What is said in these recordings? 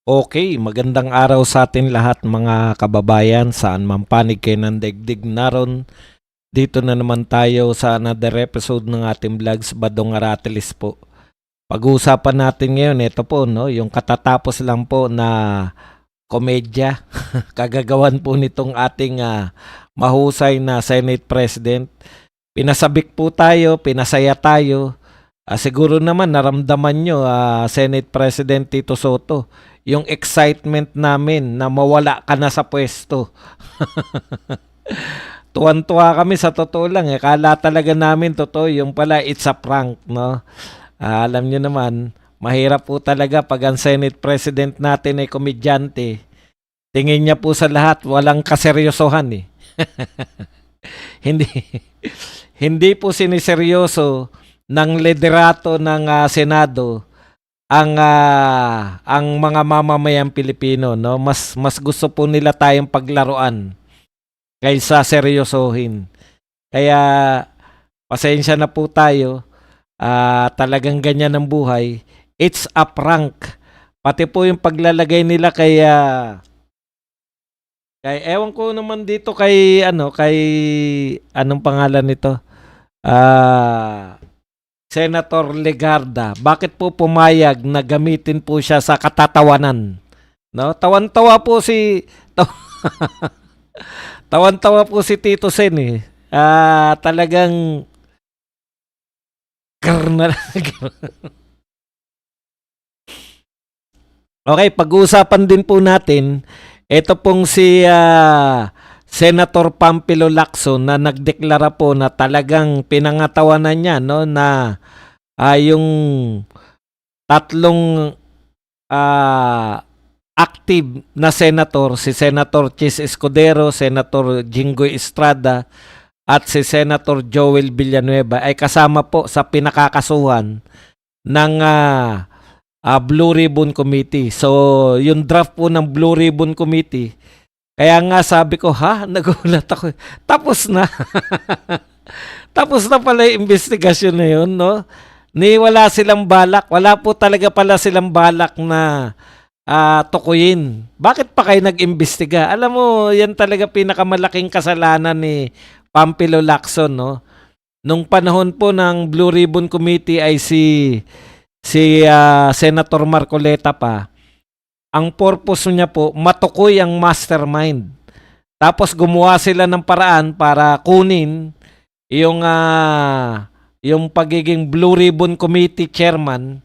Okay, magandang araw sa atin lahat mga kababayan, saan man panig kayo ng daigdig naron. Dito na naman tayo sa another episode ng ating vlogs, Badong Aratilis po. Pag-uusapan natin ngayon, ito po, no, yung katatapos lang po na komedya. Kagagawan po nitong ating mahusay na Senate President. Pinasabik po tayo, pinasaya tayo. Siguro naman naramdaman nyo, Senate President Tito Soto, yung excitement namin na mawala ka na sa pwesto. Tuwan-tuwa kami sa totoo lang. Kala talaga namin totoo. Yung pala, it's a prank, no? Alam nyo naman, mahirap po talaga pag ang Senate President natin ay komedyante. Tingin niya po sa lahat, walang kaseryosohan eh. hindi, hindi po siniseryoso ng liderato ng Senado ang mga mamamayang Pilipino, no? Mas gusto po nila tayong paglaruan kaysa seryosohin. Kaya pasensya na po tayo. Talagang ganyan ang buhay. It's a prank. Pati po yung paglalagay nila kay ewan ko naman dito kay anong pangalan nito? Senator Legarda, bakit po pumayag na gamitin po siya sa katatawanan? No? Tawan-tawa po si Tito Sen eh. Talagang karnal. Okay, pag-uusapan din po natin ito pong si Senator Pampilo Lacson na nagdeklara po na talagang pinangatawanan niya, no, na yung tatlong active na senator, si Senator Chis Escudero, Senator Jinggoy Estrada at si Senator Joel Villanueva ay kasama po sa pinakakasuhan ng Blue Ribbon Committee. So, yung draft po ng Blue Ribbon Committee, kaya nga sabi ko, nagulat ako. Tapos na. Tapos na pala yung investigasyon na yun, no? Wala silang balak. Wala po talaga pala silang balak na tukuyin. Bakit pa kayo nag-imbestiga? Alam mo, yan talaga pinakamalaking kasalanan ni Pampilo Lacson, no? Nung panahon po ng Blue Ribbon Committee ay si Senator Marcoleta pa. Ang purpose niya po, matukoy ang mastermind. Tapos gumawa sila ng paraan para kunin yung pagiging Blue Ribbon Committee chairman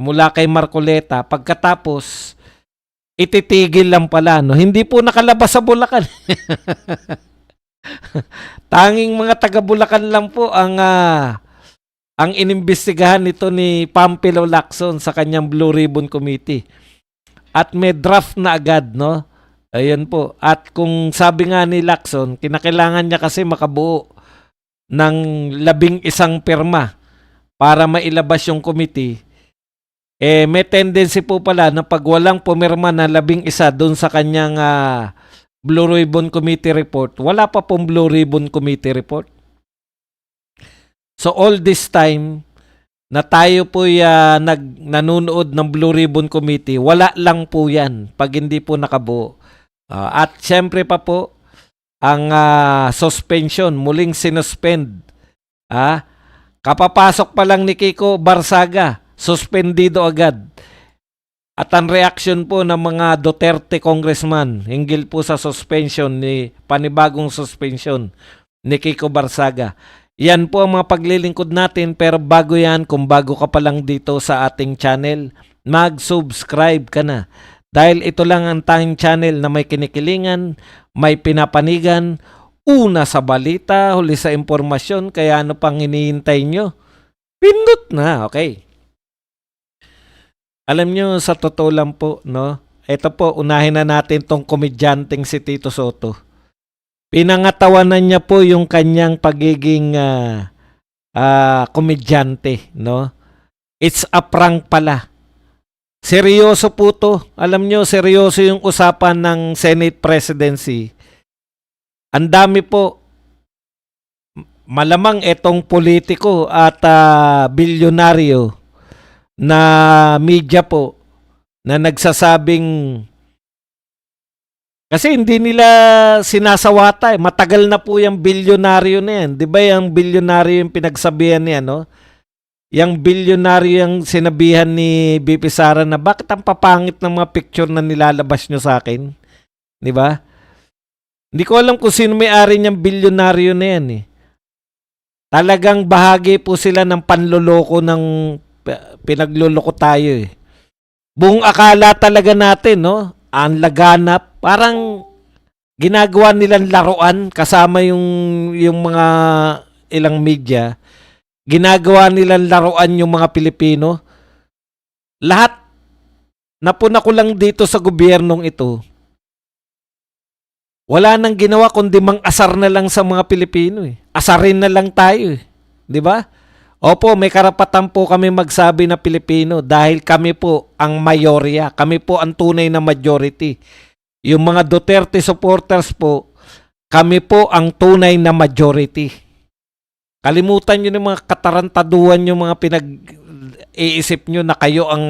mula kay Marcoleta. Pagkatapos, ititigil lang pala. No? Hindi po nakalabas sa Bulacan. Tanging mga taga Bulacan lang po ang inimbestigahan nito ni Pampilo Lacson sa kanyang Blue Ribbon Committee. At may draft na agad, no? Ayun po. At kung sabi nga ni Lacson, kinakailangan niya kasi makabuo ng 11 pirma para mailabas yung committee. May tendency po pala na pag walang pumirma na 11 doon sa kanyang Blue Ribbon Committee report, wala pa pong Blue Ribbon Committee report. So all this time na tayo po nanonood ng Blue Ribbon Committee, wala lang po yan pag hindi po nakabuo. At syempre pa po, ang suspension, muling sinuspend. Kapapasok pa lang ni Kiko Barsaga, suspendido agad. At ang reaction po ng mga Duterte congressman, hinggil po sa suspension, panibagong suspension ni Kiko Barsaga. Yan po ang mga paglilingkod natin, pero bago yan, kung bago ka pa lang dito sa ating channel, mag-subscribe ka na. Dahil ito lang ang tanging channel na may kinikilingan, may pinapanigan, una sa balita, huli sa impormasyon, kaya ano pang hinihintay nyo? Pindot na, okay. Alam nyo, sa totoo lang po, no? Ito po, unahin na natin tong komedyanteng si Tito Soto. Pinangatawanan niya po yung kanyang pagiging komedyante, no? It's a prank pala. Seryoso po to. Alam nyo, seryoso yung usapan ng Senate presidency. Ang dami po. Malamang etong politiko at bilyonaryo na media po na nagsasabing kasi hindi nila sinasawata eh. Matagal na po yung bilyonaryo na yan. Di ba yung bilyonaryo yung pinagsabihan niya, no? Yung bilyonaryo yung sinabihan ni BP Sara na bakit ang papangit ng mga picture na nilalabas nyo sa akin? Di ba? Hindi ko alam kung sino may-ari niyang bilyonaryo na yan eh. Talagang bahagi po sila ng panloloko ng pinagloloko tayo eh. Buong akala talaga natin, no? Ang laganap, parang ginagawa nilang laruan kasama yung mga ilang media. Ginagawa nilang laruan yung mga Pilipino. Lahat, napuna ko lang dito sa gobyernong ito. Wala nang ginawa kundi mang-asar na lang sa mga Pilipino eh. Asarin na lang tayo eh. 'Di ba? Opo, may karapatan po kami magsabi na Pilipino dahil kami po ang mayorya. Kami po ang tunay na majority. Yung mga Duterte supporters po, kami po ang tunay na majority. Kalimutan nyo yung mga katarantaduhan yung mga pinag-iisip nyo na kayo ang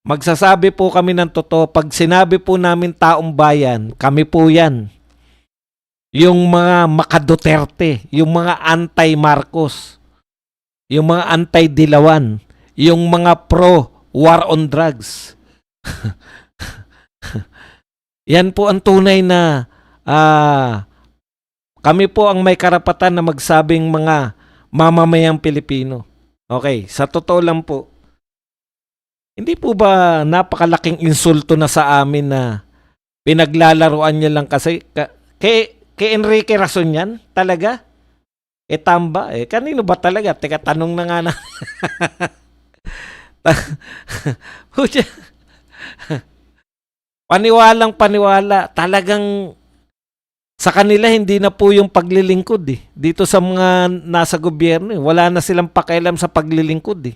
magsasabi po kami ng totoo. Pag sinabi po namin taong bayan, kami po yan. Yung mga maka-Duterte, yung mga anti-Marcos, yung mga anti-Dilawan, yung mga pro-war on drugs. Yan po ang tunay na kami po ang may karapatan na magsabing mga mamamayang Pilipino. Okay, sa totoo lang po, hindi po ba napakalaking insulto na sa amin na pinaglalaruan niya lang kasi kay Enrique Rason yan? Talaga? Tamba? Kanino ba talaga? Teka, tanong na nga na. Paniwalang paniwala. Talagang sa kanila hindi na po yung paglilingkod eh. Dito sa mga nasa gobyerno eh. Wala na silang pakialam sa paglilingkod eh.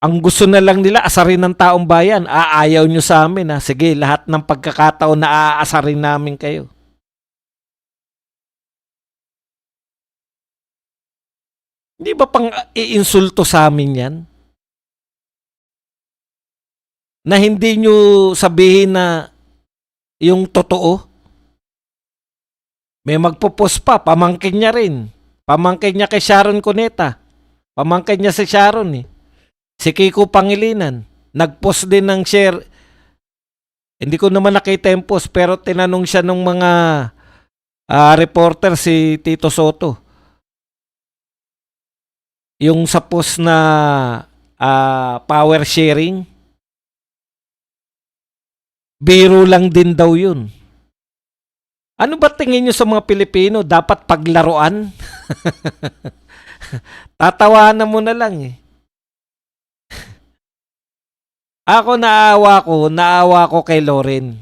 Ang gusto na lang nila, asarin ng taong bayan. Ayaw nyo sa amin. Ha? Sige, lahat ng pagkakataon na aasarin namin kayo. Hindi ba pang iinsulto sa amin yan? Na hindi nyo sabihin na yung totoo? May magpo-post pa, pamangkin niya rin. Pamangkin niya kay Sharon Cuneta. Pamangkin niya si Sharon eh. Si Kiko Pangilinan, nag-post din ng share. Hindi ko naman nakita yung post pero tinanong siya ng mga reporter si Tito Soto. Yung sa post na power sharing, biro lang din daw yun. Ano ba tingin nyo sa mga Pilipino? Dapat paglaruan? Tatawanan mo na lang eh. Ako naawa ko kay Loren.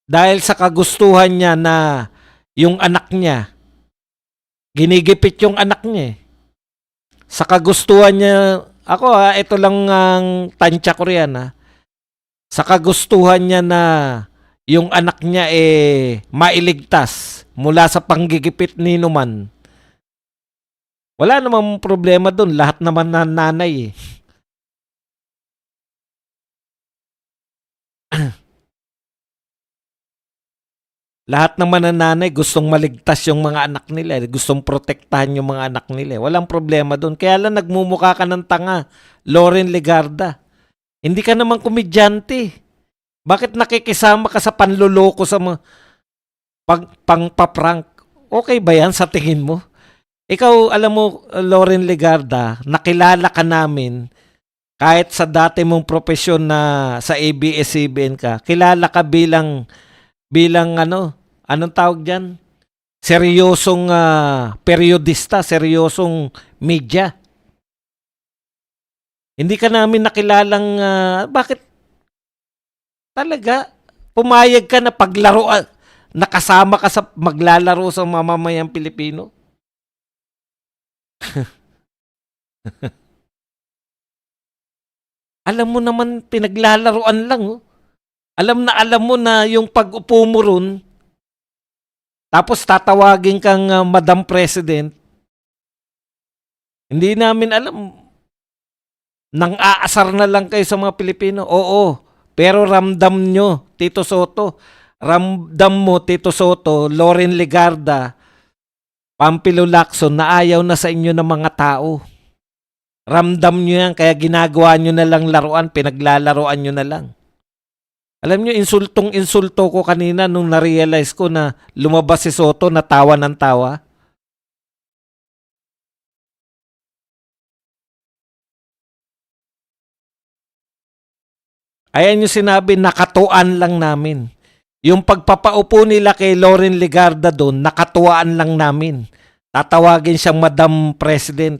Dahil sa kagustuhan niya na yung anak niya, ginigipit yung anak niya eh. Sa kagustuhan niya, ito lang ang tansya ko riyan. Sa kagustuhan niya na yung anak niya mailigtas mula sa panggigipit ni Numan. Wala namang problema doon. Lahat naman na nanay eh. Lahat naman ng nanay gustong maligtas yung mga anak nila. Gustong protektahan yung mga anak nila. Walang problema doon. Kaya lang nagmumukha ka ng tanga, Loren Legarda. Hindi ka naman komedyante. Bakit nakikisama ka sa panloloko sa mga pangpaprank? Okay ba yan sa tingin mo? Ikaw, alam mo, Loren Legarda, nakilala ka namin kahit sa dati mong profesyon na sa ABS-CBN ka. Kilala ka bilang anong tawag dyan? Seryosong periodista, seryosong media. Hindi ka namin nakilalang, bakit talaga pumayag ka na paglaro, nakasama ka sa maglalaro sa mamamayang Pilipino? Alam mo naman, pinaglalaroan lang. Oh. Alam mo na yung pag-upo mo ron, tapos tatawagin kang Madam President. Hindi namin alam. nang aasar na lang kayo sa mga Pilipino. Oo, pero ramdam nyo, Tito Soto. Ramdam mo, Tito Soto, Loren Legarda, Pampilo Lacson, na ayaw na sa inyo ng mga tao. Ramdam nyo yan, kaya ginagawa nyo na lang laruan, pinaglalaroan nyo na lang. Alam nyo, insultong-insulto ko kanina nung na-realize ko na lumabas si Soto na tawa ng tawa. Ayan yung sinabi, nakatuan lang namin. Yung pagpapaupo nila kay Loren Legarda doon, nakatuwaan lang namin. Tatawagin siyang Madam President.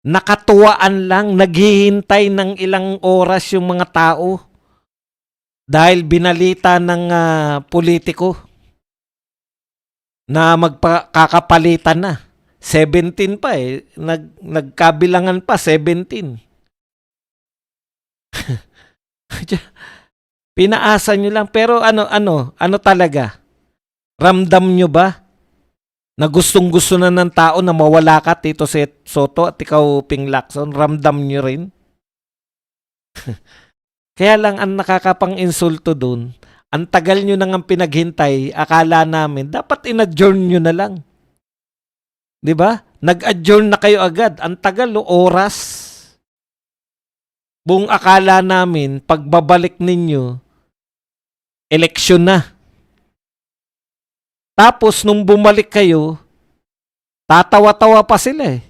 Nakatuwaan lang, naghihintay ng ilang oras yung mga tao. Dahil binalita ng politiko na magkakapalitan na. 17 pa eh. Nagkabilangan pa, 17. Pinaasa nyo lang. Pero ano talaga? Ramdam nyo ba na gustong-gusto na ng tao na mawala ka, Tito Soto, at ikaw, Ping Lacson? Ramdam nyo rin? Kaya lang ang nakakapang-insulto dun, ang tagal nyo nang ang pinaghintay, akala namin, dapat in-adjourn nyo na lang. 'Di ba? Nag-adjourn na kayo agad. Ang tagal, oras. Buong akala namin, pagbabalik ninyo, eleksyon na. Tapos, nung bumalik kayo, tatawa-tawa pa sila eh.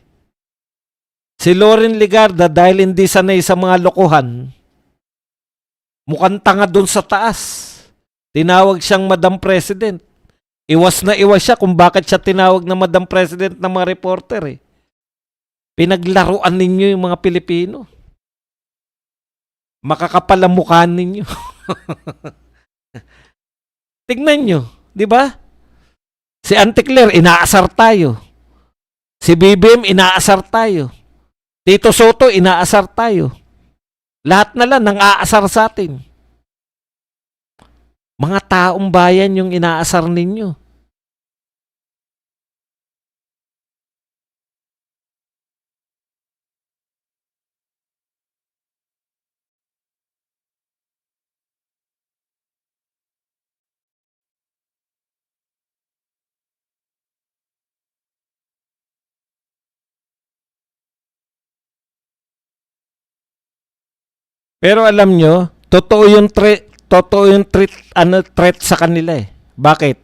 Si Loren Legarda, dahil hindi sanay sa mga lokohan, mukhang tanga doon sa taas. Tinawag siyang Madam President. Iwas na iwas siya kung bakit siya tinawag na Madam President ng mga reporter eh. Pinaglaruan ninyo yung mga Pilipino. Makakapal ang mukha ninyo. Tignan nyo, di ba? Si Auntie Claire, inaasar tayo. Si BBM, inaasar tayo. Tito Soto, inaasar tayo. Lahat na lang nang aasar sa atin. Mga taong bayan yung inaasar ninyo. Pero alam nyo, totoo yung threat sa kanila eh. Bakit?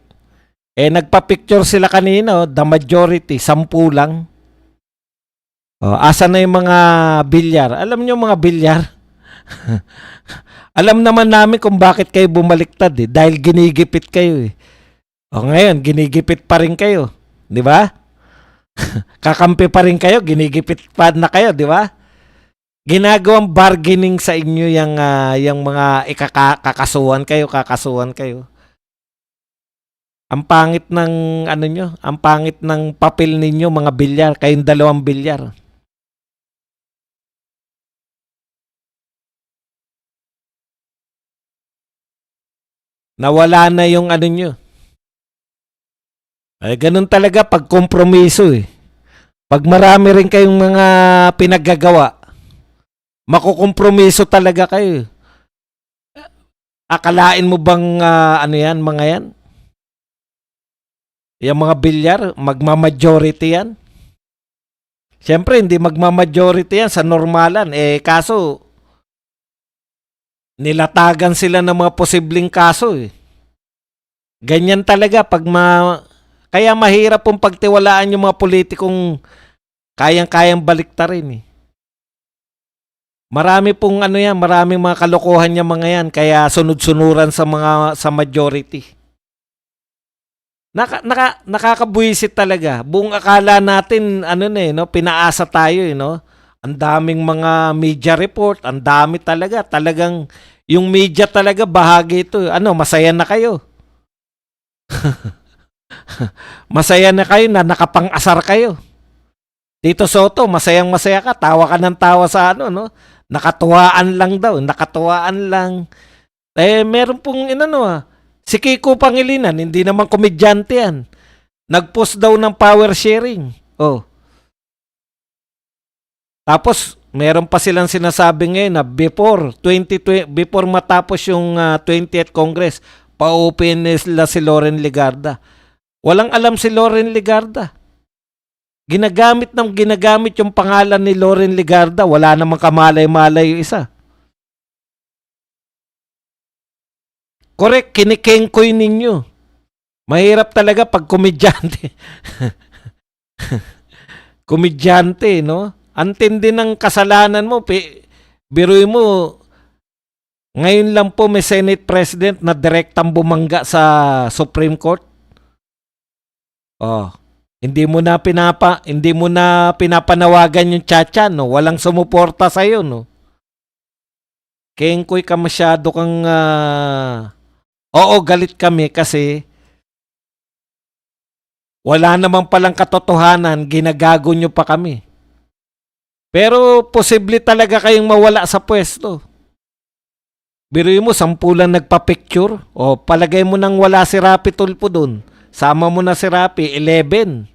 Nagpa-picture sila kanina, the majority, 10 lang. Asa na yung mga bilyar? Alam nyo mga bilyar? Alam naman namin kung bakit kayo bumaliktad eh. Dahil ginigipit kayo eh. Ngayon, ginigipit pa rin kayo. Di ba? Kakampi pa rin kayo, ginigipit pa na kayo, di ba? Ginagawang bargaining sa inyo yung mga kakasuhan kayo. Ang pangit ng ang pangit ng papel ninyo mga bilyar, kayong dalawang bilyar. Nawala na yung nyo. Ganun talaga pag kompromiso eh. Pag marami rin kayong mga pinaggagawa, makukompromiso talaga kayo. Akalain mo bang mga yan? Yung mga bilyar, magma-majority yan? Siyempre, hindi magma-majority yan sa normalan. Kaso, nilatagan sila ng mga posibleng kaso eh. Ganyan talaga pag kaya mahirap pong pagtiwalaan yung mga politikong kayang-kayang baliktarin eh. Marami pong maraming mga kalokohan yung mga yan, kaya sunod-sunuran sa majority. Nakakabuisit talaga. Buong akala natin pinaasa tayo Ang daming mga media report, ang dami talaga. Talagang yung media talaga bahagi ito. Masaya na kayo. Masaya na kayo na nakapang-asar kayo. Tito Soto, masayang-masaya ka, tawa ka ng tawa sa nakatuwaan lang daw, nakatuwaan lang. Meron pong si Kiko Pangilinan, hindi naman komedyante yan. Nag-post daw ng power sharing. Tapos, Meron pa silang sinasabi ngayon na before matapos yung 20th Congress, pa-open nila si Loren Legarda. Walang alam si Loren Legarda. Ginagamit yung pangalan ni Loren Legarda. Wala namang kamalay-malay yung isa. Correct, kinikengkoy ninyo. Mahirap talaga pag komedyante. Komedyante, no? Antindi ng kasalanan mo. Biruin mo, ngayon lang po may Senate President na direktang bumangga sa Supreme Court. Oh, hindi mo na pinapanawagan yung Chacha, no? Walang sumuporta sa iyo, no? Kengkoy ka masyado kang oo, galit kami kasi wala namang palang katotohanan, ginagago nyo pa kami. Pero posible talaga kayong mawala sa pwesto. Biruin mo, 10 lang nagpa-picture. O palagay mo nang wala si Rapi Tulfo dun. Sama mo na si Rapi, 11.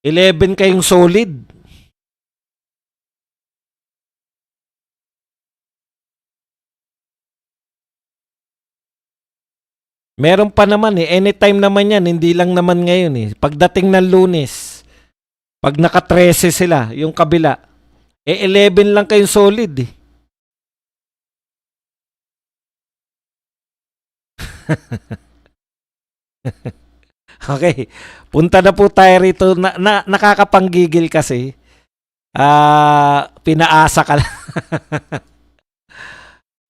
11 kayong solid. Meron pa naman anytime naman yan, hindi lang naman ngayon Pagdating ng Lunes, pag naka-13 sila, yung kabila, 11 lang kayong solid Okay, punta na po tayo rito. Nakakapanggigil kasi. Pinaasa ka lang.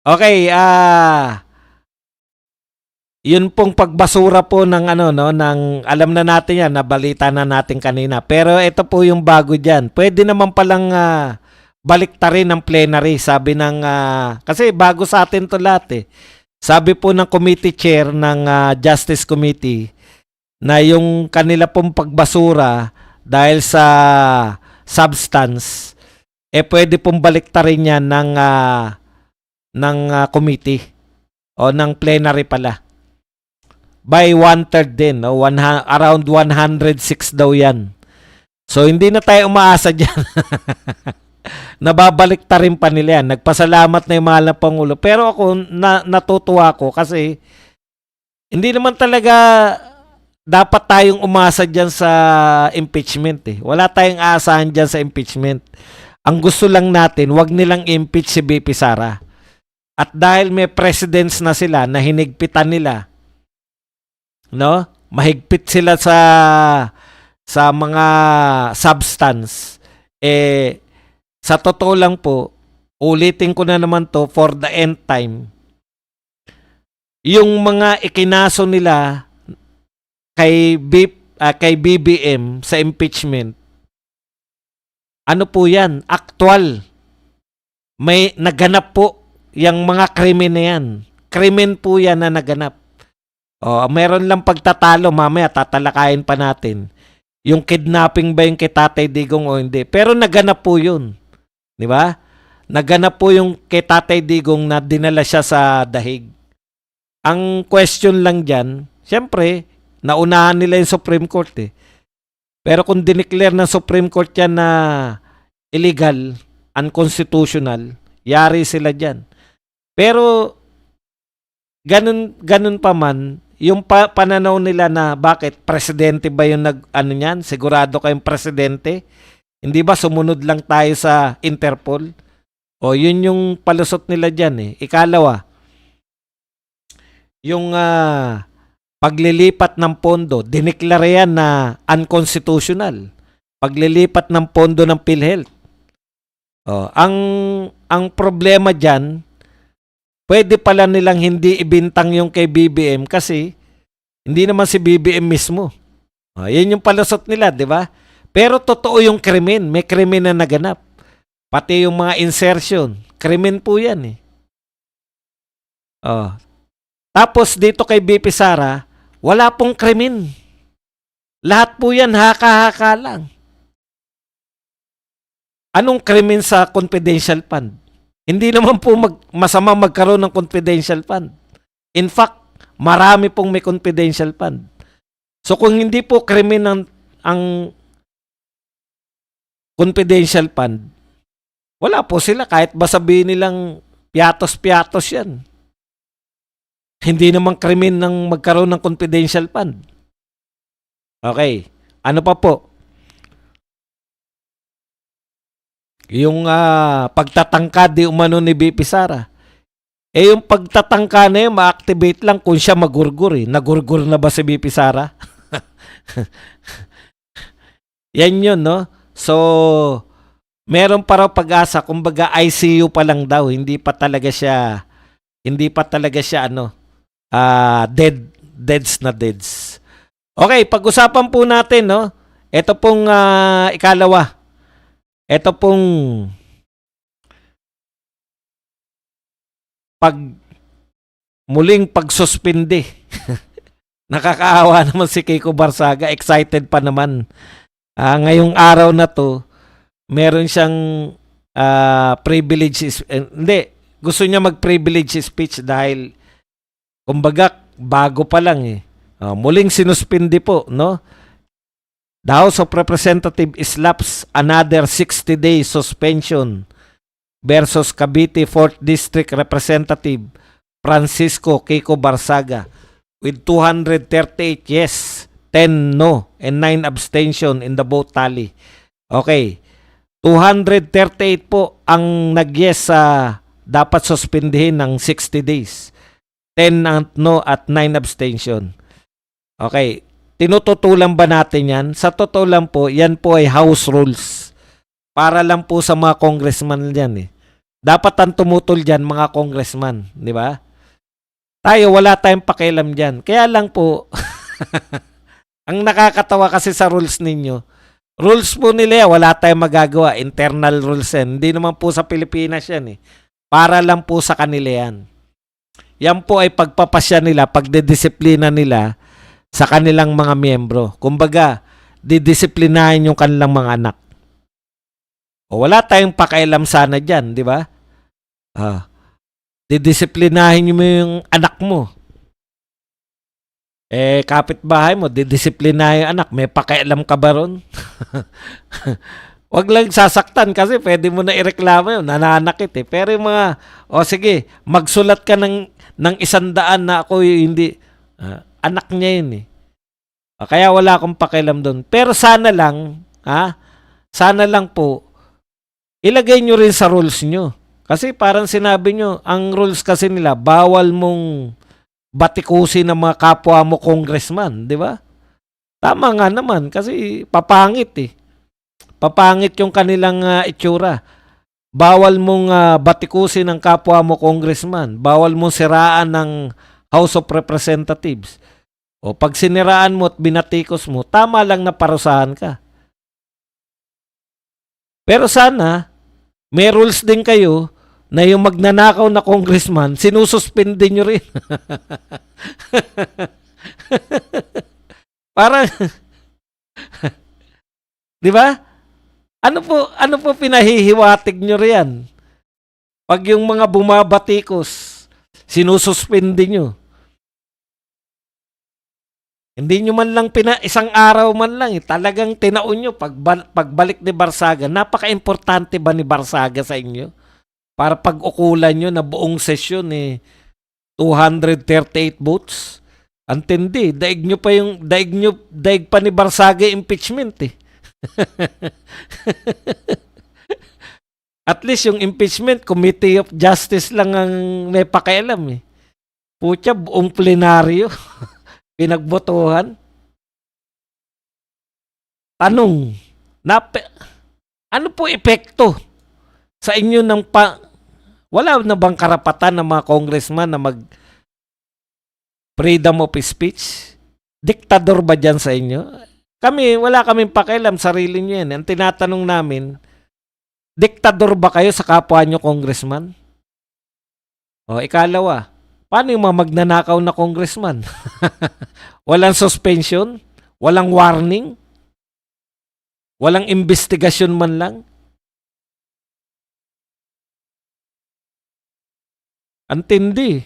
Okay, yun pong pagbasura po ng ng alam na natin yan, nabalita na natin kanina. Pero ito po yung bago diyan. Pwede naman palang baliktarin ng plenary, sabi ng kasi bago sa atin to lahat Sabi po ng committee chair ng Justice Committee na yung kanila pong pagbasura dahil sa substance pwede pong baliktarin yan ng committee o ng plenary pala. By 1/3 din, around 106 daw yan. So hindi na tayo umaasa dyan. Nababalik ta rin pa nila yan. Nagpasalamat na yung mahal na Pangulo. Pero ako, natutuwa ko kasi hindi naman talaga dapat tayong umasa dyan sa impeachment Wala tayong aasahan dyan sa impeachment. Ang gusto lang natin, wag nilang impeach si BP Sara. At dahil may precedents na sila na hinigpitan nila, no? Mahigpit sila sa mga substance. Sa totoo lang po, ulitin ko na naman to for the end time. Yung mga ikinaso nila kay BBM sa impeachment, ano po yan? Actual. May naganap po yung mga krimen na yan. Krimen po yan na naganap. Meron lang pagtatalo, mamaya tatalakayin pa natin. Yung kidnapping ba yung kay Tatay Digong o hindi. Pero naganap po yun. Di ba? Naganap po yung kay Tatay Digong na dinala siya sa dahig. Ang question lang dyan, syempre, naunahan nila yung Supreme Court Pero kung dineclare ng Supreme Court yan na illegal, unconstitutional, yari sila dyan. Pero ganun pa man, yung pananaw nila na bakit presidente ba yung niyan? Sigurado kayong presidente? Hindi ba sumunod lang tayo sa Interpol? Yun yung palusot nila diyan Ikalawa, yung paglilipat ng pondo, dineklara yan na unconstitutional. Paglilipat ng pondo ng PhilHealth. Ang problema diyan, pwede pala nilang hindi ibintang yung kay BBM kasi hindi naman si BBM mismo. Yan yung palusot nila, di ba? Pero totoo yung krimen. May krimen na naganap. Pati yung mga insertion. Krimen po yan Tapos dito kay BP Sara, wala pong krimen. Lahat po yan haka-haka lang. Anong krimen sa confidential fund? Hindi naman po masama magkaroon ng confidential fund. In fact, marami pong may confidential fund. So kung hindi po krimen ang confidential fund, wala po sila kahit ba sabihin nilang piatos-piatos yan. Hindi naman krimen ng magkaroon ng confidential fund. Okay. Ano pa po? Yung pagtatangka di umano ni BP Sara. Yung pagtatangka na yun, ma-activate lang kung siya magurgur eh. Nagurgur na ba si BP Sara? Yan yun, no? So, meron pa raw pag-asa. Kumbaga, ICU pa lang daw. Hindi pa talaga siya, deads na deads. Okay, pag-usapan po natin, no? Ito pong ikalawa. Ito pong muling pagsuspindi. Nakakaawa naman si Kiko Barsaga. Excited pa naman. Ngayong araw na to, meron siyang privilege. Hindi. Gusto niya mag-privilege speech dahil kumbaga bago pa lang eh. Muling sinuspindi po, no? The House of Representatives slaps another 60-day suspension versus Cavite 4th District Representative Francisco Kiko Barsaga with 238 yes, 10 no, and 9 abstention in the vote tally. Okay. 238 po ang nag-yes sa dapat suspindihin ng 60 days. 10 ang no at 9 abstention. Okay. Tinututulan ba natin yan? Sa totoo lang po, yan po ay house rules. Para lang po sa mga congressman yan eh. Dapat ang tumutol dyan, mga congressman. Di ba? Tayo, wala tayong pakialam dyan. Kaya lang po, ang nakakatawa kasi sa rules ninyo, rules po nila, wala tayong magagawa. Internal rules yan. Hindi naman po sa Pilipinas yan eh. Para lang po sa kanila yan. Yan po ay pagpapasya nila, pagdedisiplina nila sa kanilang mga miyembro. Kumbaga, didisiplinahin yung kanilang mga anak. O wala tayong pakialam sana dyan, di ba? Didisiplinahin mo yung anak mo. Kapitbahay mo, didisiplinahin yung anak. May pakialam ka ba ron? Wag lang sasaktan kasi pwede mo na ireklamo yun. Nananakit eh. Pero yung mga, sige, magsulat ka ng 100 na ako hindi. Anak niya yun eh. Kaya wala akong pakialam doon. Pero sana lang, sana lang po, ilagay nyo rin sa rules nyo. Kasi parang sinabi nyo, ang rules kasi nila, bawal mong batikusin ng mga kapwa mo congressman, di ba? Tama nga naman, kasi papangit eh. Papangit yung kanilang itsura. Bawal mong batikusin ng kapwa mo congressman. Bawal mong siraan ng House of Representatives. O pag siniraan mo at binatikos mo, tama lang na parusahan ka. Pero sana, may rules din kayo na yung magnanakaw na congressman, sinususpindi nyo rin. Parang, di ba? Ano po pinahihiwatig nyo riyan? Pag yung mga bumabatikos, sinususpindi nyo. Hindi nyo man lang isang araw man lang talagang tinaon nyo pagbalik ni Barsaga. Napaka-importante ba ni Barsaga sa inyo? Para pag-ukulan nyo na buong sesyon 238 votes. Antindi, daig pa ni Barsaga impeachment eh. At least yung impeachment, Committee of Justice lang ang may pakialam eh. Putya, buong plenaryo. Pinagbotohan. Tanong, ano po epekto sa inyo ng wala na bang karapatan ng mga congressman na freedom of speech? Diktador ba dyan sa inyo? Wala kaming pakialam, sarili nyo yan. Ang tinatanong namin, diktador ba kayo sa kapwa nyo congressman? Ikalawa, paano yung mga magnanakaw na congressman? Walang suspension? Walang warning? Walang investigasyon man lang? Antindi.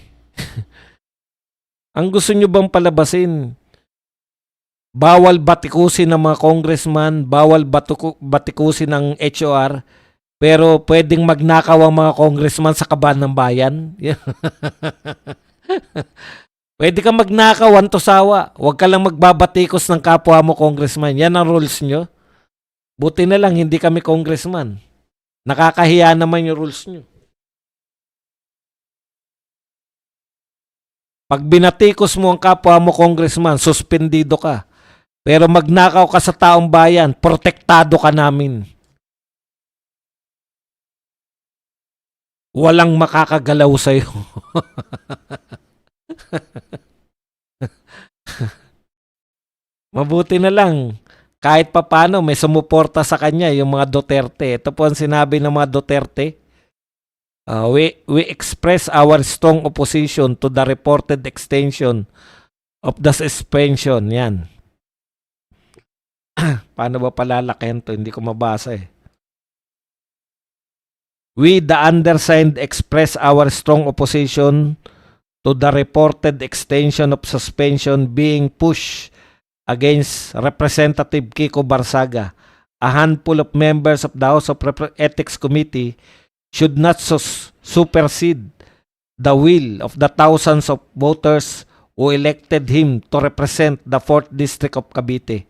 Ang gusto nyo bang palabasin? bawal batikusin ng mga congressman, bawal batikusin ng HOR, pero pwedeng magnakaw ang mga congressman sa kaban ng bayan. Pwede kang magnakaw, antosawa. Huwag ka lang magbabatikos ng kapwa mo congressman. Yan ang rules nyo. Buti na lang, hindi kami congressman. Nakakahiya naman yung rules nyo. Pag binatikos mo ang kapwa mo congressman, suspendido ka. Pero magnakaw ka sa taong bayan, protektado ka namin. Walang makakagalaw sa'yo. Mabuti na lang. Kahit papano may sumuporta sa kanya yung mga Duterte. Ito po ang sinabi ng mga Duterte. We express our strong opposition to the reported extension of the suspension. Yan. Paano ba palalakihan to? Hindi ko mabasa eh. We, the undersigned, express our strong opposition to the reported extension of suspension being pushed against Representative Kiko Barsaga. A handful of members of the House of Ethics Committee should not supersede the will of the thousands of voters who elected him to represent the 4th District of Cavite.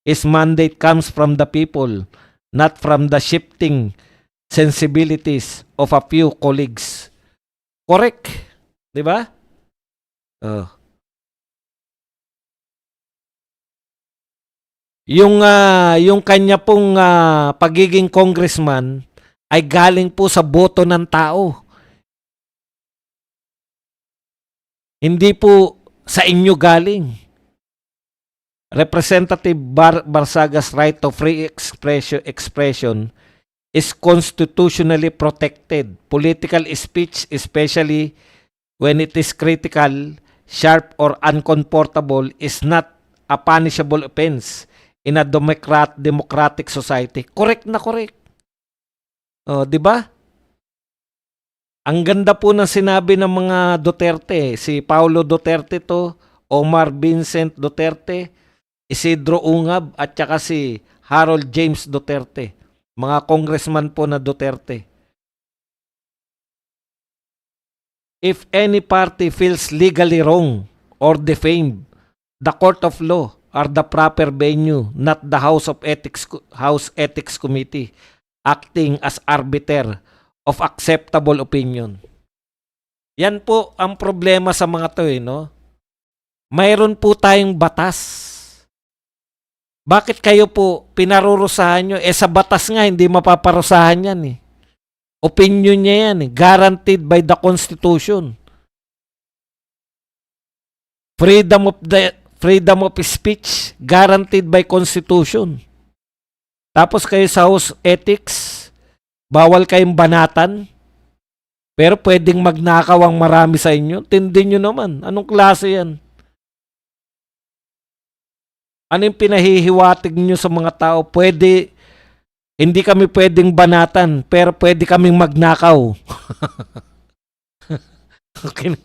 His mandate comes from the people, not from the shifting sensibilities of a few colleagues. Correct. Di ba? Yung kanya pong pagiging congressman ay galing po sa boto ng tao. Hindi po sa inyo galing. Representative Barsaga's right to free expression is constitutionally protected. Political speech, especially when it is critical, sharp, or uncomfortable, is not a punishable offense in a democratic society. Correct na correct. Di ba? Ang ganda po ng sinabi ng mga Duterte. Si Paulo Duterte to, Omar Vincent Duterte, Isidro Ungab, at saka si Harold James Duterte. Mga congressman po na Duterte. If any party feels legally wrong or defamed, the court of law are the proper venue, not the House Ethics Committee, acting as arbiter of acceptable opinion. Yan po ang problema sa mga to, no? Mayroon po tayong batas. Bakit kayo po pinarurusahan nyo? Sa batas nga, hindi mapaparusahan yan eh. Opinion niya yan eh. Guaranteed by the Constitution. Freedom of speech, guaranteed by Constitution. Tapos kayo sa House Ethics, bawal kayong banatan, pero pwedeng magnakaw ang marami sa inyo. Tindin nyo naman. Anong klase yan? Ano yung pinahihiwatig nyo sa mga tao? Hindi kami pwedeng banatan, pero pwede kaming magnakaw. Okay.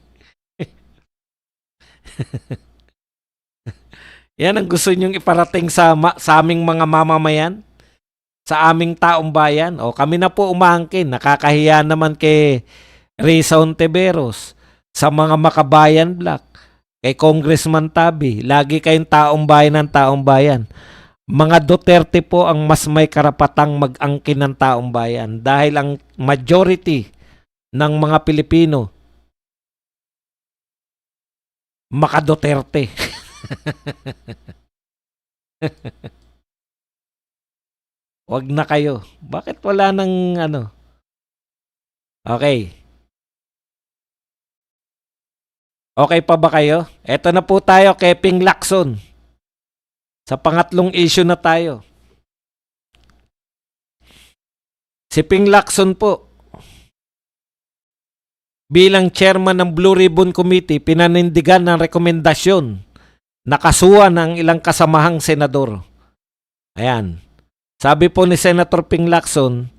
Yan ang gusto nyong iparating sa aming mga mamamayan, sa aming taong bayan. Kami na po umangkin. Nakakahiya naman kay Risa Ontiveros, sa mga Makabayan Black, kay Congressman Tabi. Lagi kayong taong bayan ng taong bayan. Mga Duterte po ang mas may karapatang mag-angkin ng taong bayan dahil ang majority ng mga Pilipino maka-Duterte. Wag na kayo. Bakit wala nang ano? Okay. Okay pa ba kayo? Eto na po tayo kay Ping Lacson. Sa pangatlong issue na tayo. Si Ping Lacson po, bilang chairman ng Blue Ribbon Committee, pinanindigan ng rekomendasyon na kasuhan ng ilang kasamahang senador. Ayan. Sabi po ni Senator Ping Lacson,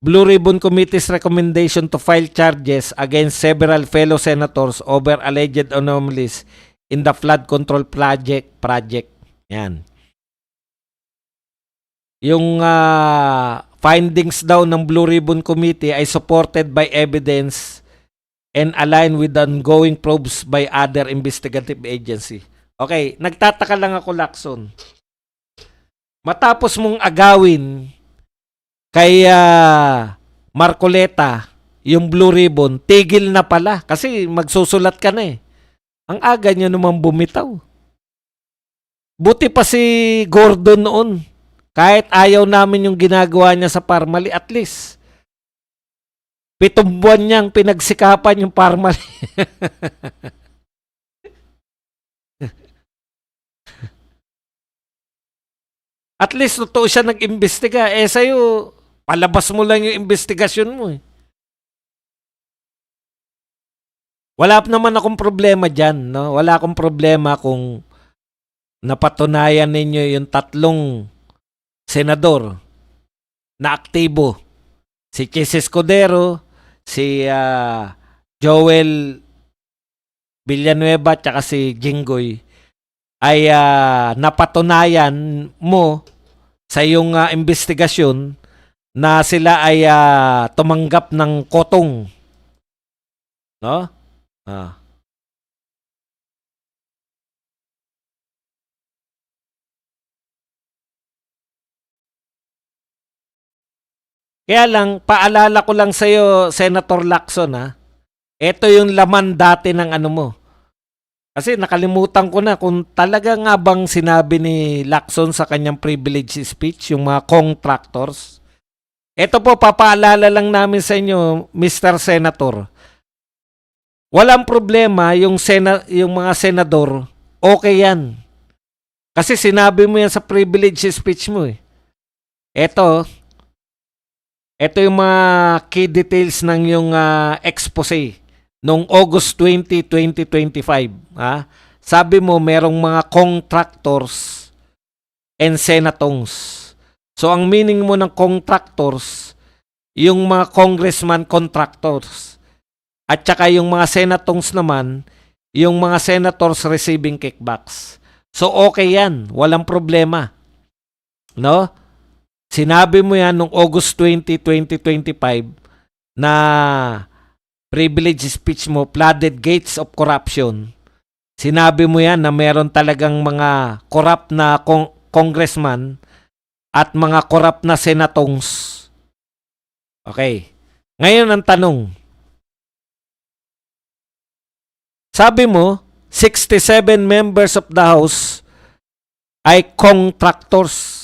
Blue Ribbon Committee's recommendation to file charges against several fellow senators over alleged anomalies in the flood control project. Yan. Yung findings daw ng Blue Ribbon Committee ay supported by evidence and aligned with the ongoing probes by other investigative agency. Okay, nagtataka lang ako, Lacson. Matapos mong agawin kay Marcoleta yung Blue Ribbon, tigil na pala kasi magsusulat ka na eh. Ang aga niya naman bumitaw. Buti pa si Gordon noon. Kahit ayaw namin yung ginagawa niya sa Parmali, at least 7 buwan niyang pinagsikapan yung Parmali. At least totoo siya nag-imbestiga. Eh sa'yo, palabas mo lang yung investigasyon mo eh. Wala naman akong problema dyan, no? Wala akong problema kung napatunayan ninyo yung 3 senador na aktibo. Si Chis Escudero, si Joel Villanueva, tsaka si Jinggoy ay napatunayan mo sa iyong investigasyon na sila ay tumanggap ng kotong. No? Kaya lang, paalala ko lang sa iyo, Senator Lacson, ito yung laman dati ng ano mo. Kasi nakalimutan ko na kung talaga nga bang sinabi ni Lacson sa kanyang privilege speech, yung mga contractors. Ito po, papaalala lang namin sa inyo, Mr. Senator. Walang problema yung mga senador, okay yan. Kasi sinabi mo yan sa privilege speech mo eh. Ito yung mga key details ng yung expose noong August 20, 2025. Sabi mo merong mga contractors and senators. So ang meaning mo ng contractors, yung mga congressman contractors. At saka yung mga senators naman, yung mga senators receiving kickbacks. So okay yan, walang problema. No? Sinabi mo yan noong August 20, 2025 na privilege speech mo, flooded gates of corruption. Sinabi mo yan na meron talagang mga corrupt na congressman at mga corrupt na senators. Okay. Ngayon ang tanong. Sabi mo, 67 members of the House ay contractors.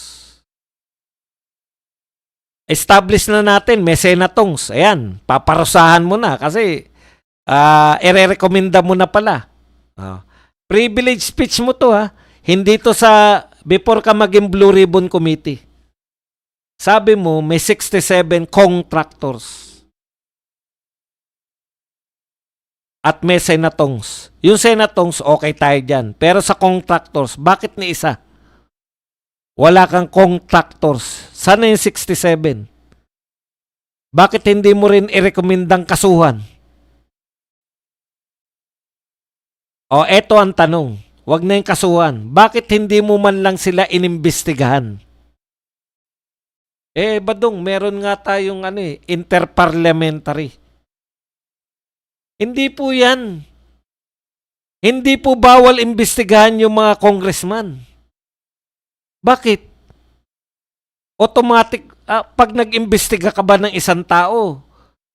Establish na natin, may senators. Ayan, paparusahan mo na kasi ire-recommenda mo na pala. Privilege speech mo to Hindi to sa before ka maging Blue Ribbon Committee. Sabi mo, may 67 contractors. At may senators. Yung senators, okay tayo dyan. Pero sa contractors, bakit ni isa? Wala kang contractors. Sana yung 67? Bakit hindi mo rin i-recommendang kasuhan? O, eto ang tanong. Wag na yung kasuhan. Bakit hindi mo man lang sila inimbestigahan? Badong, meron nga tayong interparliamentary. Hindi po yan. Hindi po bawal imbestigahan yung mga congressman. Bakit? Automatic, pag nag-imbestiga ka ba ng isang tao,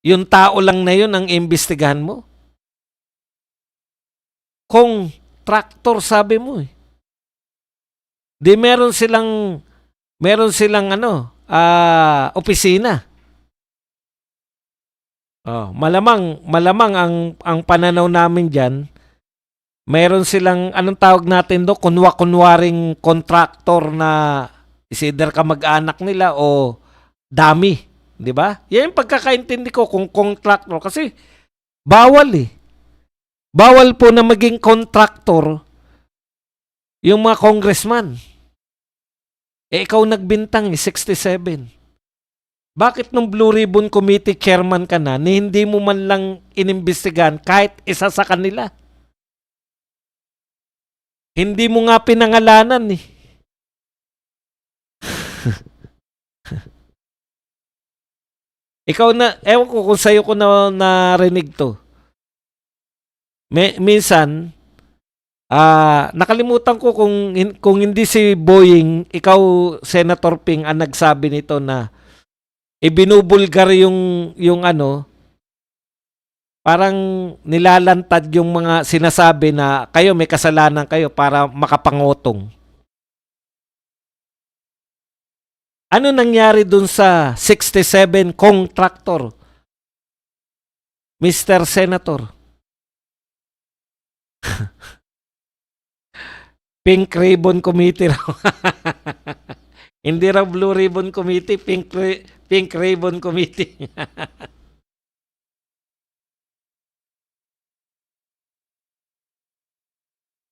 yung tao lang na yun ang imbestigahan mo? Contractor sabi mo eh. Di meron silang opisina. Malamang ang pananaw namin diyan, meron silang anong tawag natin do, kunwaring contractor na either ka mag-anak nila o dami, di ba? Yan yung pagkakaintindi ko kung contractor kasi bawal eh. Bawal po na maging contractor yung mga congressman. Ikaw nagbintang 67. Bakit nung Blue Ribbon Committee chairman ka na, hindi mo man lang inimbestigahan kahit isa sa kanila? Hindi mo nga pinangalanan eh. Ikaw na, ewan ko kung sa'yo ko na narinig to. Minsan, nakalimutan ko kung hindi si Boying, ikaw, Senator Ping, ang nagsabi nito na ibinubulgar yung ano, parang nilalantad yung mga sinasabi na kayo may kasalanan kayo para makapangotong. Ano nangyari dun sa 67 contractor, Mr. Senator? Pink Ribbon Committee raw. Hindi raw Blue Ribbon Committee, Pink Ribbon Committee.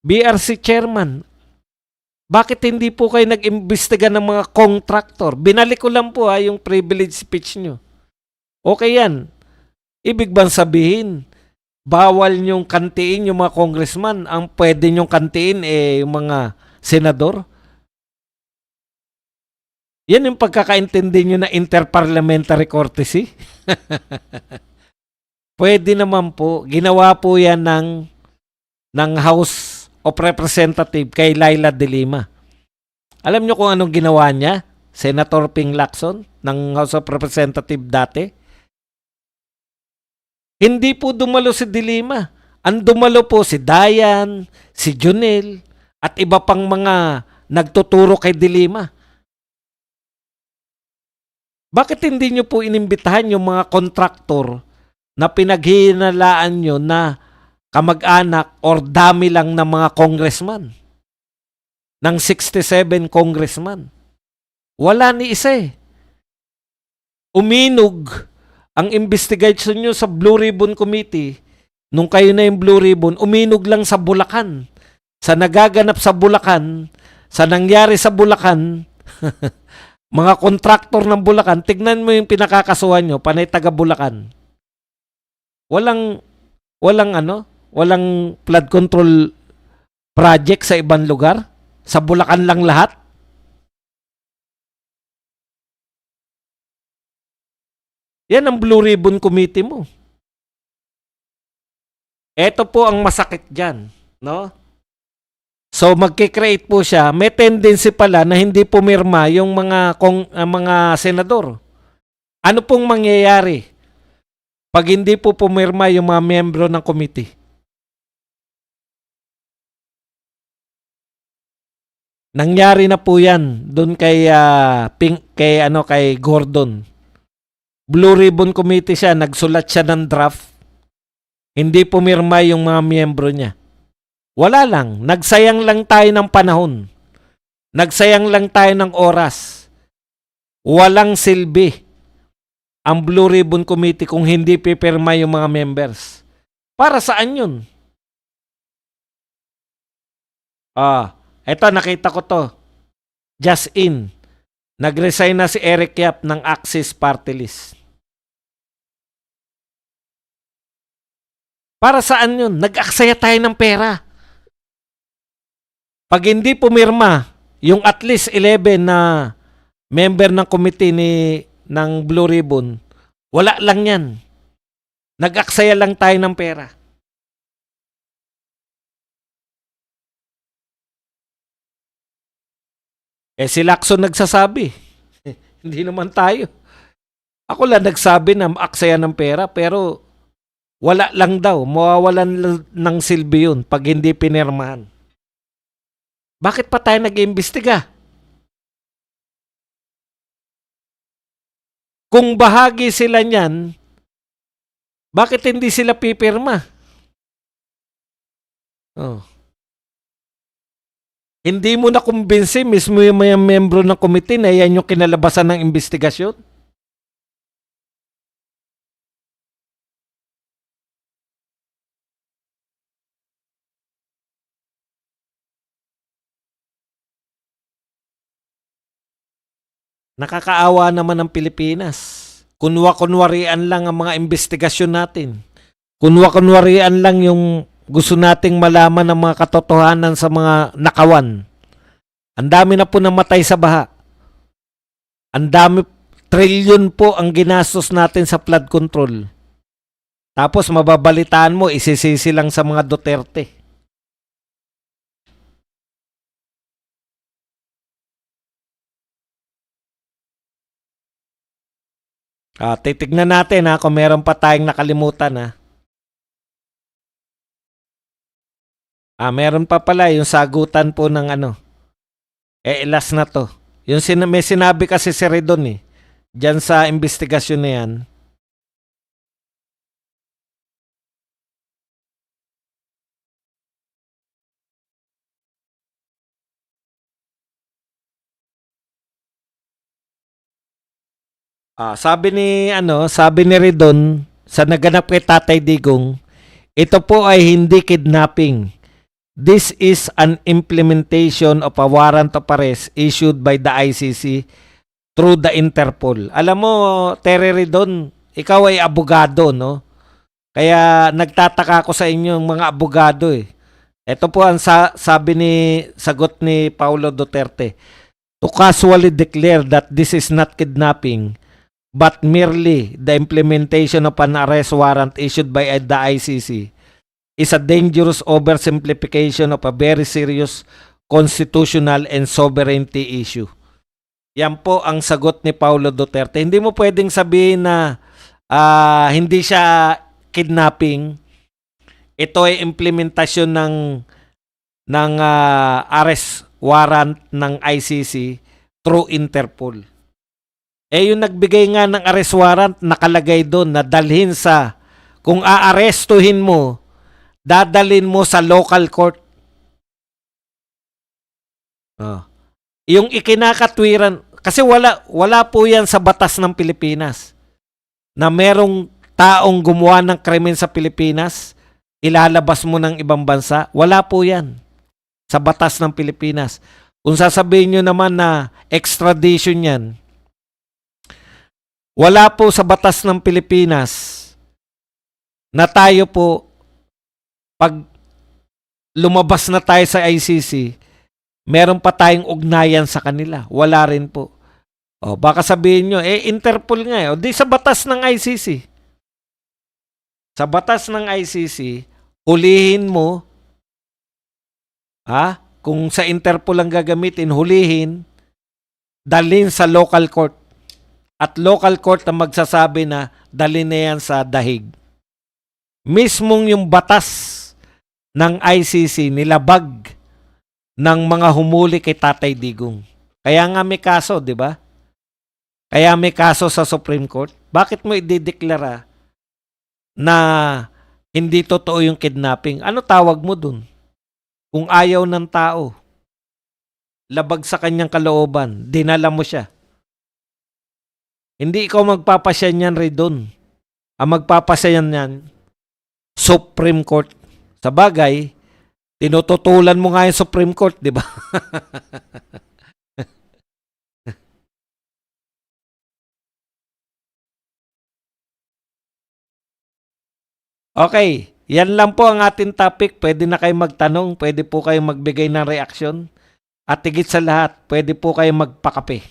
BRC Chairman, bakit hindi po kayo nag-imbestiga ng mga contractor? Binalik ko lang po yung privilege speech nyo. Okay yan. Ibig bang sabihin, bawal nyong kantiin yung mga congressman, ang pwede nyong kantiin yung mga senador? Yan yung pagkakaintindi nyo na interparliamentary courtesy? Pwede naman po. Ginawa po yan ng House of Representative kay Laila de Lima. Alam nyo kung anong ginawa niya? Senator Ping Lacson ng House of Representative dati? Hindi po dumalo si de Lima. Ang dumalo po si Dayan, si Junel, at iba pang mga nagtuturo kay de Lima. Bakit hindi nyo po inimbitahan yung mga kontraktor na pinaghihinalaan nyo na kamag-anak or dami lang ng mga congressman? Ng 67 congressman. Wala ni isa eh. Uminog ang investigation nyo sa Blue Ribbon Committee. Nung kayo na yung Blue Ribbon, uminog lang sa Bulacan. Sa nagaganap sa Bulacan, sa nangyari sa Bulacan, mga kontraktor ng Bulacan, tignan mo yung pinakakasuhan nyo, panay taga Bulacan. Walang flood control project sa ibang lugar? Sa Bulacan lang lahat? Yan ang Blue Ribbon Committee mo. Ito po ang masakit dyan. No? So magkikreate po siya. May tendency pala na hindi pumirma yung mga senador. Ano pong mangyayari pag hindi po pumirma yung mga miyembro ng committee? Nangyari na po yan doon kay Gordon. Blue Ribbon Committee siya, nagsulat siya ng draft. Hindi pumirma yung mga miyembro niya. Wala lang, nagsayang lang tayo ng panahon. Nagsayang lang tayo ng oras. Walang silbi ang Blue Ribbon Committee kung hindi pipirma yung mga members. Para saan yun? Eto nakita ko to. Just in. Nag-resign na si Eric Yap ng Axis Party List. Para saan yun? Nag-aksaya tayo ng pera. Pag hindi pumirma, yung at least 11 na member ng committee ng Blue Ribbon, wala lang yan. Nag-aksaya lang tayo ng pera. Si Lacson nagsasabi. Hindi naman tayo. Ako lang nagsabi na aksaya ng pera, pero wala lang daw. Mawawalan ng silbi yun pag hindi pinirmahan. Bakit pa tayo nag-iimbestiga? Kung bahagi sila niyan, bakit hindi sila pipirma? Hindi mo na kumbinsi mismo yung mga membro ng committee na yan yung kinalabasan ng investigasyon? Nakakaawa naman ang Pilipinas. Kunwa-kunwarian lang ang mga investigasyon natin. Kunwa-kunwarian lang yung gusto nating malaman ang mga katotohanan sa mga nakawan. Ang dami na po namatay sa baha. Ang dami, trilyon po ang ginastos natin sa flood control. Tapos mababalitaan mo, isisisi lang sa mga Duterte. Titignan natin kung meron pa tayong nakalimutan meron pa pala yung sagutan po ng last na to. Yung may sinabi kasi si Redon diyan sa investigasyon na yan. Sabi ni Redon sa naganap kay Tatay Digong, ito po ay hindi kidnapping. This is an implementation of a warrant of arrest issued by the ICC through the Interpol. Alam mo, Terry Redon, ikaw ay abogado, no? Kaya nagtataka ako sa inyo mga abogado Ito po ang sagot ni Paulo Duterte. To casually declare that this is not kidnapping, but merely the implementation of an arrest warrant issued by the ICC is a dangerous oversimplification of a very serious constitutional and sovereignty issue. Yan po ang sagot ni Paulo Duterte. Hindi mo pwedeng sabihin na hindi siya kidnapping. Ito ay implementasyon ng arrest warrant ng ICC through Interpol. Yung nagbigay nga ng arrest warrant, nakalagay doon na dalhin kung aarestuhin mo, dadalhin mo sa local court. Yung ikinakatwiran, kasi wala po yan sa batas ng Pilipinas na merong taong gumawa ng krimen sa Pilipinas, ilalabas mo ng ibang bansa. Wala po yan sa batas ng Pilipinas. Kung sasabihin nyo naman na extradition yan, wala po sa batas ng Pilipinas na tayo po, pag lumabas na tayo sa ICC, meron pa tayong ugnayan sa kanila. Wala rin po. Baka sabihin nyo, Interpol nga di sa batas ng ICC. Sa batas ng ICC, hulihin mo, kung sa Interpol ang gagamitin, hulihin, dalhin sa local court. At local court ang magsasabi na dalhin na yan sa dahig. Mismong yung batas ng ICC nilabag ng mga humuli kay Tatay Digong. Kaya nga may kaso, di ba? Kaya may kaso sa Supreme Court. Bakit mo idideklara na hindi totoo yung kidnapping? Ano tawag mo dun? Kung ayaw ng tao, labag sa kanyang kalooban, dinala mo siya. Hindi ikaw magpapasya niyan, Redon. Ang magpapasya niyan, Supreme Court. Sa bagay, tinututulan mo nga yung Supreme Court, di ba? Okay, yan lang po ang ating topic. Pwede na kayo magtanong, pwede po kayo magbigay ng reaksyon. At higit sa lahat, pwede po kayo magpakape.